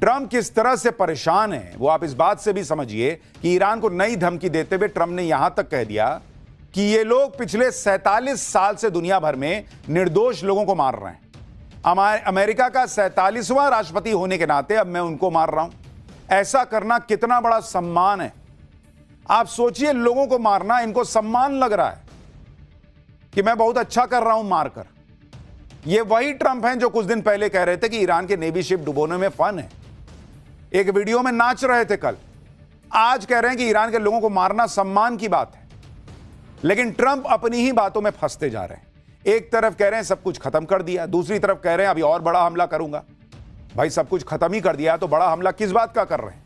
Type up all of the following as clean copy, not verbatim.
Trump किस तरह से परेशान है वो आप इस बात से भी समझिए कि ईरान को नई धमकी देते हुए ट्रंप ने यहां तक कह दिया कि ये लोग पिछले 47 साल से दुनिया भर में निर्दोष लोगों को मार रहे हैं। अमेरिका का 47वां राष्ट्रपति होने के नाते अब मैं उनको मार रहा हूं। ऐसा करना कितना बड़ा सम्मान है। आप सोचिए, लोगों को मारना इनको सम्मान लग रहा है कि मैं बहुत अच्छा कर रहा हूं मारकर। ये वही ट्रंप हैं जो कुछ दिन पहले कह रहे थे कि ईरान के नेवी शिप डुबोने में फन है, एक वीडियो में नाच रहे थे कल। आज कह रहे हैं कि ईरान के लोगों को मारना सम्मान की बात है। लेकिन ट्रंप अपनी ही बातों में फंसते जा रहे हैं। एक तरफ कह रहे हैं सब कुछ खत्म कर दिया, दूसरी तरफ कह रहे हैं अभी और बड़ा हमला करूंगा। भाई सब कुछ खत्म ही कर दिया तो बड़ा हमला किस बात का कर रहे हैं?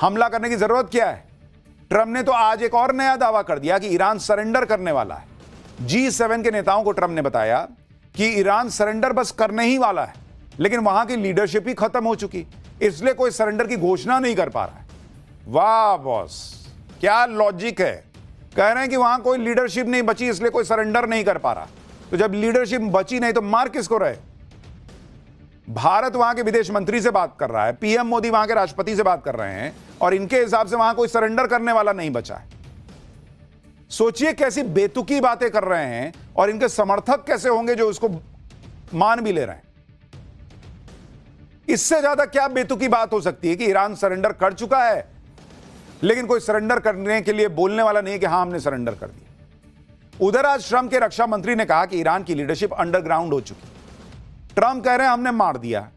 हमला करने की जरूरत क्या है? ट्रंप ने तो आज एक और नया दावा कर दिया कि ईरान सरेंडर करने वाला है। G7 के नेताओं को ट्रंप ने बताया कि ईरान सरेंडर बस करने ही वाला है, लेकिन वहां की लीडरशिप ही खत्म हो चुकी, इसलिए कोई सरेंडर की घोषणा नहीं कर पा रहा है। वाह बॉस, क्या लॉजिक है। कह रहे हैं कि वहां कोई लीडरशिप नहीं बची इसलिए कोई सरेंडर नहीं कर पा रहा। तो जब लीडरशिप बची नहीं तो मार किसको रहे? भारत वहां के विदेश मंत्री से बात कर रहा है, पीएम मोदी वहां के राष्ट्रपति से बात कर रहे हैं और इनके हिसाब से वहां कोई सरेंडर करने वाला नहीं बचा है। सोचिए कैसी बेतुकी बातें कर रहे हैं और इनके समर्थक कैसे होंगे जो उसको मान भी ले रहे हैं। इससे ज्यादा क्या बेतुकी बात हो सकती है कि ईरान सरेंडर कर चुका है लेकिन कोई सरेंडर करने के लिए बोलने वाला नहीं है कि हां हमने सरेंडर कर दिया। उधर आज ट्रंप के रक्षा मंत्री ने कहा कि ईरान की लीडरशिप अंडरग्राउंड हो चुकी। ट्रंप कह रहे हैं हमने मार दिया,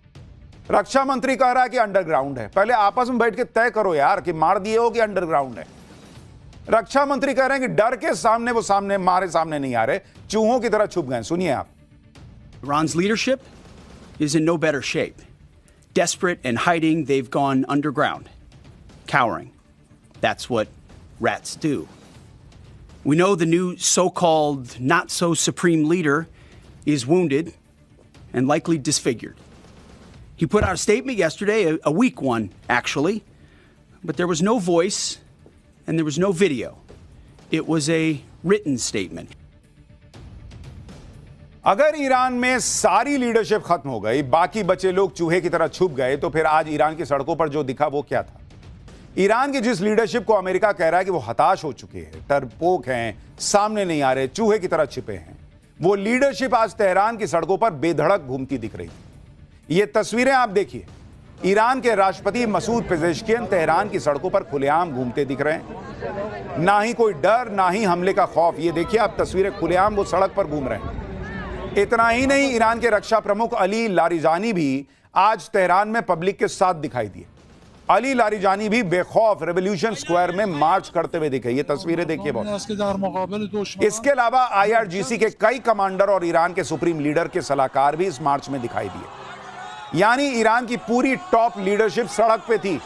रक्षा मंत्री कह रहा है कि अंडरग्राउंड है। पहले आपस में बैठ के तय करो यार कि मार दिए हो कि अंडरग्राउंड है। रक्षा मंत्री कह रहे हैं कि डर के सामने वो मारे सामने नहीं आ रहे, चूहों की तरह छुप गए। सुनिए आप। Iran's leadership is in no better shape. Desperate and hiding, they've gone underground, cowering. That's what rats do. We know the new so-called not-so-supreme leader is wounded and likely disfigured. He put out a statement yesterday, a weak one, actually, but there was no voice and there was no video. It was a written statement. अगर Iran में सारी leadership खत्म हो गई, बाकी बचे लोग चूहे की तरह छुप गए, तो फिर आज ईरान की सड़कों पर जो दिखा वो क्या था? ईरान की जिस लीडरशिप को अमेरिका कह रहा है कि वो हताश हो चुके हैं, डरपोक हैं, सामने नहीं आ रहे, चूहे की तरह छिपे हैं, वो लीडरशिप आज तेहरान की सड़कों पर बेधड़क घूमती दिख रही थी। ये तस्वीरें आप देखिए। ईरान के राष्ट्रपति मसूद पेजेश्कियन तेहरान की सड़कों पर खुलेआम घूमते दिख रहे हैं। ना ही कोई डर, ना ही हमले का खौफ। ये देखिए आप तस्वीरें, खुलेआम वो सड़क पर घूम रहे हैं। इतना ही नहीं, ईरान के रक्षा प्रमुख अली लारिजानी भी आज तेहरान में पब्लिक के साथ दिखाई दिए। अली लारिजानी भी बेखौफ रेवोल्यूशन स्क्वायर में मार्च करते हुए दिखे। ये तस्वीरें देखिए बहुत। इसके अलावा IRGC के कई कमांडर और ईरान के सुप्रीम लीडर के सलाहकार भी इस मार्च में दिखाई दिए। यानी ईरान की पूरी टॉप लीडरशिप सड़क पे थी।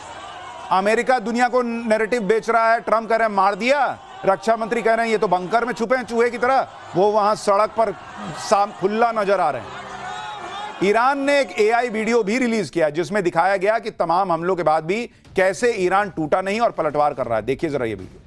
अमेरिका दुनिया को नैरेटिव बेच रहा है, ट्रंप कह रहे हैं मार दिया, रक्षा मंत्री कह रहे हैं ये तो बंकर में छुपे हैं चूहे की तरह, वो वहां सड़क पर खुला नजर आ रहे हैं। ईरान ने एक AI वीडियो भी रिलीज किया जिसमें दिखाया गया कि तमाम हमलों के बाद भी कैसे ईरान टूटा नहीं और पलटवार कर रहा है। देखिए जरा ये वीडियो।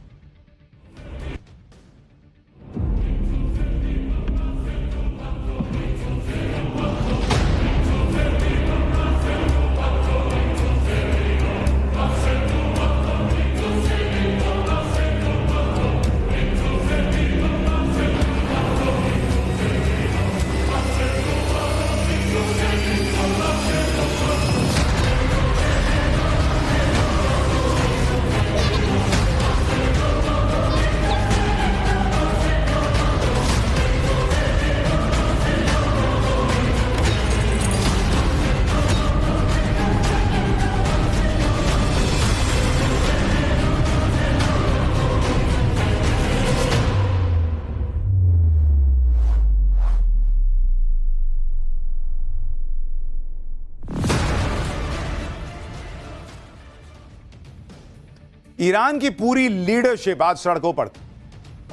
ईरान की पूरी लीडरशिप आज सड़कों पर थी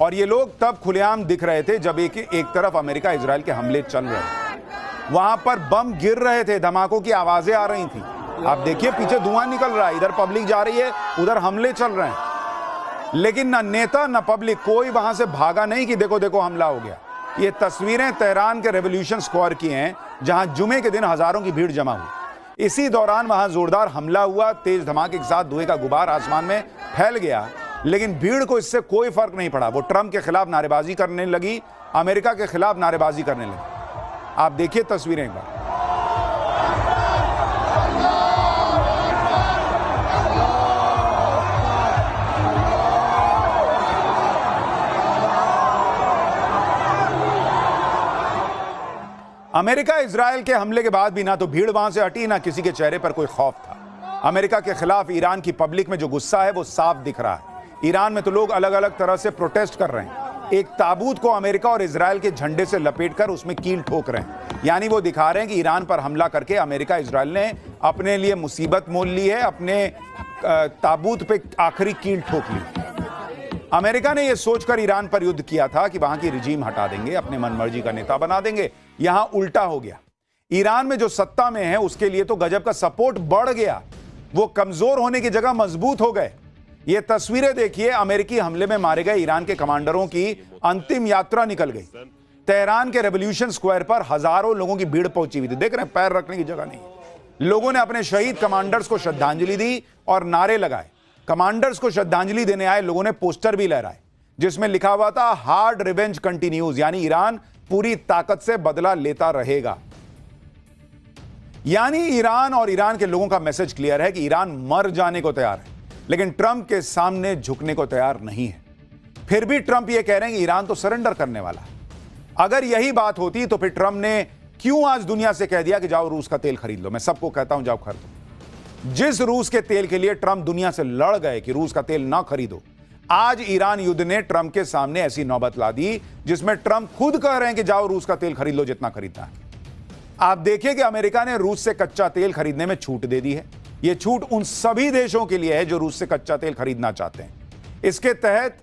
और ये लोग तब खुलेआम दिख रहे थे जब एक तरफ अमेरिका इजराइल के हमले चल रहे थे। वहां पर बम गिर रहे थे, धमाकों की आवाजें आ रही थी। आप देखिए पीछे धुआं निकल रहा है, इधर पब्लिक जा रही है, उधर हमले चल रहे हैं, लेकिन ना नेता ना पब्लिक कोई वहां से भागा नहीं कि देखो देखो हमला हो गया। ये तस्वीरें तेहरान के रेवोल्यूशन स्क्वायर की हैं जहां जुमे के दिन हजारों की भीड़ जमा हुई। इसी दौरान वहां जोरदार हमला हुआ, तेज धमाके के साथ धुएं का गुबार आसमान में फैल गया, लेकिन भीड़ को इससे कोई फर्क नहीं पड़ा। वो ट्रंप के खिलाफ नारेबाजी करने लगी, अमेरिका के खिलाफ नारेबाजी करने लगी। आप देखिए तस्वीरें एक बार। अमेरिका इजरायल के हमले के बाद भी ना तो भीड़ वहां से हटी, ना किसी के चेहरे पर कोई खौफ था। अमेरिका के खिलाफ ईरान की पब्लिक में जो गुस्सा है वो साफ दिख रहा है। ईरान में तो लोग अलग अलग तरह से प्रोटेस्ट कर रहे हैं। एक ताबूत को अमेरिका और इजरायल के झंडे से लपेटकर उसमें कील ठोक रहे हैं, यानी वो दिखा रहे हैं कि ईरान पर हमला करके अमेरिका इजरायल ने अपने लिए मुसीबत मोल ली है, अपने ताबूत पे आखिरी कील ठोक ली। अमेरिका ने यह सोचकर ईरान पर युद्ध किया था कि वहां की रिजीम हटा देंगे, अपने मनमर्जी का नेता बना देंगे। यहां उल्टा हो गया। ईरान में जो सत्ता में है उसके लिए तो गजब का सपोर्ट बढ़ गया, वो कमजोर होने की जगह मजबूत हो गए। ये तस्वीरें देखिए, अमेरिकी हमले में मारे गए ईरान के कमांडरों की अंतिम यात्रा निकल गई। तेहरान के रेवोल्यूशन स्क्वायर पर हजारों लोगों की भीड़ पहुंची हुई थी। देख रहे हैं, पैर रखने की जगह नहीं। लोगों ने अपने शहीद कमांडर्स को श्रद्धांजलि दी और नारे लगाए। कमांडर्स को श्रद्धांजलि देने आए लोगों ने पोस्टर भी लहराए जिसमें लिखा हुआ था हार्ड रिवेंज कंटिन्यूज, यानी ईरान पूरी ताकत से बदला लेता रहेगा। यानी ईरान और ईरान के लोगों का मैसेज क्लियर है कि ईरान मर जाने को तैयार है, लेकिन ट्रंप के सामने झुकने को तैयार नहीं है। फिर भी ट्रंप यह कह रहे हैं कि ईरान तो सरेंडर करने वाला है। अगर यही बात होती तो फिर ट्रंप ने क्यों आज दुनिया से कह दिया कि जाओ रूस का तेल खरीद लो? मैं सबको कहता हूं जाओ खरीदो। जिस रूस के तेल के लिए ट्रंप दुनिया से लड़ गए कि रूस का तेल ना खरीदो, आज ईरान युद्ध ने ट्रंप के सामने ऐसी नौबत ला दी जिसमें ट्रंप खुद कह रहे हैं कि जाओ रूस का तेल खरीद लो जितना खरीदना है। आप देखिए कि अमेरिका ने रूस से कच्चा तेल खरीदने में छूट दे दी है। यह छूट उन सभी देशों के लिए है जो रूस से कच्चा तेल खरीदना चाहते हैं। इसके तहत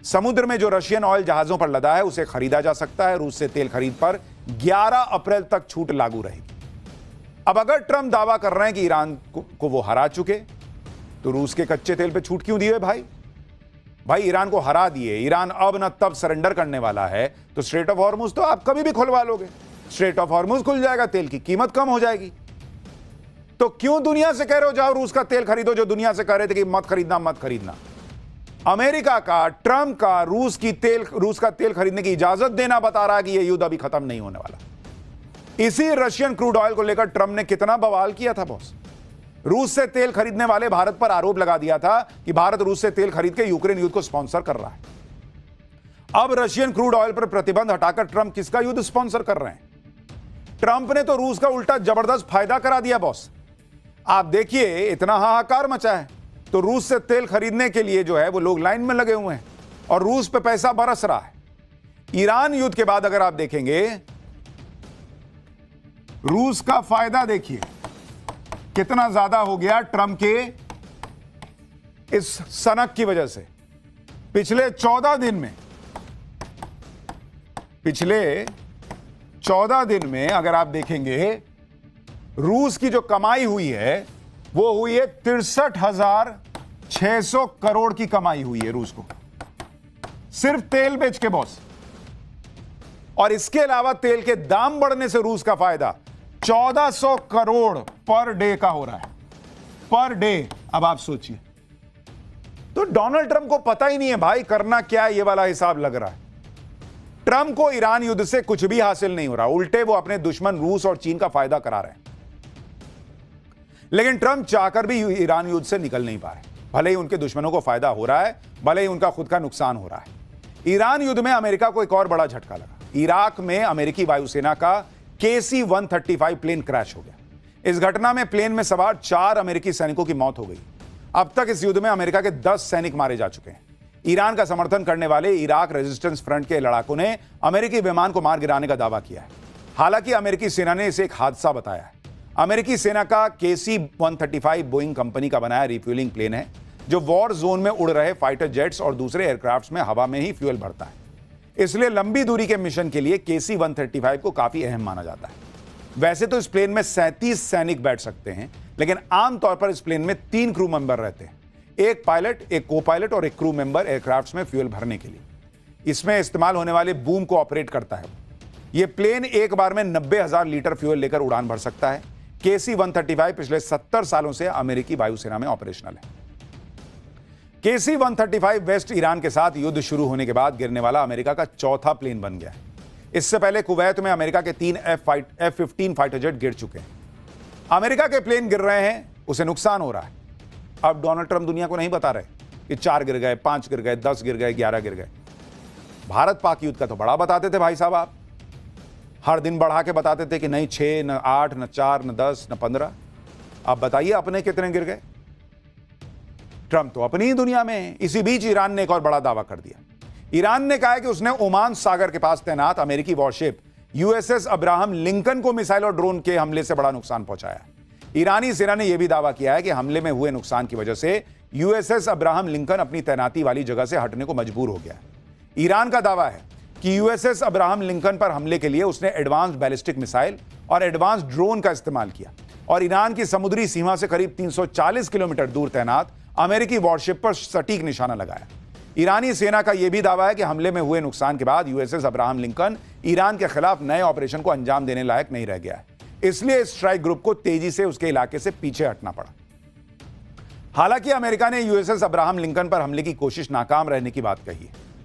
समुद्र में जो रशियन ऑयल जहाजों पर लदा है उसे खरीदा जा सकता है। रूस से तेल खरीद पर 11 अप्रैल तक छूट लागू रहेगी। अब अगर ट्रंप दावा कर रहे हैं कि ईरान को वो हरा चुके, तो रूस के कच्चे तेल पे छूट क्यों दिए भाई? ईरान को हरा दिए, ईरान अब न तब सरेंडर करने वाला है, तो स्ट्रेट ऑफ हॉर्मुज तो आप कभी भी खुलवा लोगे। स्ट्रेट ऑफ हॉर्मुज खुल जाएगा, तेल की कीमत कम हो जाएगी। तो क्यों दुनिया से कह रहे हो जाओ रूस का तेल खरीदो, जो दुनिया से कह रहे थे कि मत खरीदना मत खरीदना? अमेरिका का, ट्रंप का रूस का तेल खरीदने की इजाजत देना बता रहा है कि यह युद्ध अभी खत्म नहीं होने वाला। इसी रशियन क्रूड ऑयल को लेकर ट्रंप ने कितना बवाल किया था बॉस। रूस से तेल खरीदने वाले भारत पर आरोप लगा दिया था कि भारत रूस से तेल खरीद के यूक्रेन युद्ध को स्पॉन्सर कर रहा है। अब रशियन क्रूड ऑयल पर प्रतिबंध हटाकर ट्रंप किसका युद्ध स्पॉन्सर कर रहे हैं? ट्रंप ने तो रूस का उल्टा जबरदस्त फायदा करा दिया बॉस। आप देखिए, इतना हाहाकार मचा है तो रूस से तेल खरीदने के लिए जो है वो लोग लाइन में लगे हुए हैं और रूस पे पैसा बरस रहा है। ईरान युद्ध के बाद अगर आप देखेंगे, रूस का फायदा देखिए कितना ज्यादा हो गया ट्रंप के इस सनक की वजह से। पिछले 14 दिन में अगर आप देखेंगे, रूस की जो कमाई हुई है वो हुई है 63,600 करोड़ की कमाई हुई है रूस को, सिर्फ तेल बेच के बॉस। और इसके अलावा तेल के दाम बढ़ने से रूस का फायदा 1400 करोड़ पर डे का हो रहा है, पर डे। अब आप सोचिए, तो डोनाल्ड ट्रंप को पता ही नहीं है भाई करना क्या है, ये वाला हिसाब लग रहा है। ट्रंप को ईरान युद्ध से कुछ भी हासिल नहीं हो रहा, उल्टे वो अपने दुश्मन रूस और चीन का फायदा करा रहे हैं। लेकिन ट्रंप चाहकर भी ईरान युद्ध से निकल नहीं पा रहे। भले ही उनके दुश्मनों को फायदा हो रहा है, भले ही उनका खुद का नुकसान हो रहा है। ईरान युद्ध में अमेरिका को एक और बड़ा झटका लगा। इराक में अमेरिकी वायुसेना का KC-135 प्लेन क्रैश हो गया। इस घटना में प्लेन में सवार 4 अमेरिकी सैनिकों की मौत हो गई। अब तक इस युद्ध में अमेरिका के 10 सैनिक मारे जा चुके हैं। ईरान का समर्थन करने वाले इराक रेजिस्टेंस फ्रंट के लड़ाकों ने अमेरिकी विमान को मार गिराने का दावा किया है। हालांकि अमेरिकी सेना ने इसे एक हादसा बताया है। अमेरिकी सेना का KC-135 बोइंग कंपनी का बनाया रिफ्यूलिंग प्लेन है, जो वॉर जोन में उड़ रहे फाइटर जेट्स और दूसरे एयरक्राफ्ट में हवा में ही फ्यूल भरता है। इसलिए लंबी दूरी के मिशन के लिए KC-135 को काफी अहम माना जाता है। वैसे तो इस प्लेन में 37 सैनिक बैठ सकते हैं, लेकिन आमतौर पर इस प्लेन में 3 क्रू मेंबर रहते हैं, एक पायलट, एक को पायलट और एक क्रू मेंबर एयरक्राफ्ट में फ्यूल भरने के लिए। इसमें इस्तेमाल होने वाले बूम को ऑपरेट करता है। यह प्लेन एक बार में 90,000 लीटर फ्यूल लेकर उड़ान भर सकता है। KC-135 पिछले 70 सालों से अमेरिकी वायुसेना में ऑपरेशनल है। KC-135 वेस्ट ईरान के साथ युद्ध शुरू होने के बाद गिरने वाला अमेरिका का चौथा प्लेन बन गया है। इससे पहले कुवैत में अमेरिका के 3 F-15 फाइटर जेट गिर चुके हैं। अमेरिका के प्लेन गिर रहे हैं, उसे नुकसान हो रहा है। अब डोनाल्ड ट्रंप दुनिया को नहीं बता रहे कि 4 गिर गए, 5 गिर गए, 10 गिर गए, 11 गिर गए। भारत पाक युद्ध का तो बड़ा बताते थे भाई साहब, आप हर दिन बढ़ा के बताते थे कि नहीं 6 न 8 न 4 न 10 न 15। अब बताइए अपने कितने गिर गए। ट्रंप तो अपनी ही दुनिया में। इसी बीच ईरान ने एक और बड़ा दावा कर दिया। ईरान ने कहा है कि उसने ओमान सागर के पास तैनात अमेरिकी वॉरशिप USS अब्राहम लिंकन को मिसाइल और ड्रोन के हमले से बड़ा नुकसान पहुंचाया। ईरानी सेना ने यह भी दावा किया है कि हमले में हुए नुकसान की वजह से USS अब्राहम लिंकन अपनी तैनाती वाली जगह से हटने को मजबूर हो गया। ईरान का दावा है कि USS अब्राहम लिंकन पर हमले के लिए उसने एडवांस बैलिस्टिक मिसाइल और एडवांस ड्रोन का इस्तेमाल किया और ईरान की समुद्री सीमा से करीब 340 किलोमीटर दूर तैनात अमेरिकी वॉरशिप पर सटीक निशाना लगाया। ईरानी सेना का यह भी दावा है कि हमले में हुए नुकसान के बाद USS अब्राहम लिंकन ईरान के खिलाफ नए ऑपरेशन को अंजाम देने लायक नहीं रह गया है, इसलिए इस स्ट्राइक ग्रुप को तेजी से उसके इलाके से पीछे हटना पड़ा। हालांकि अमेरिका ने USS अब्राहम लिंकन पर हमले की कोशिश नाकाम रहने की बात कही है।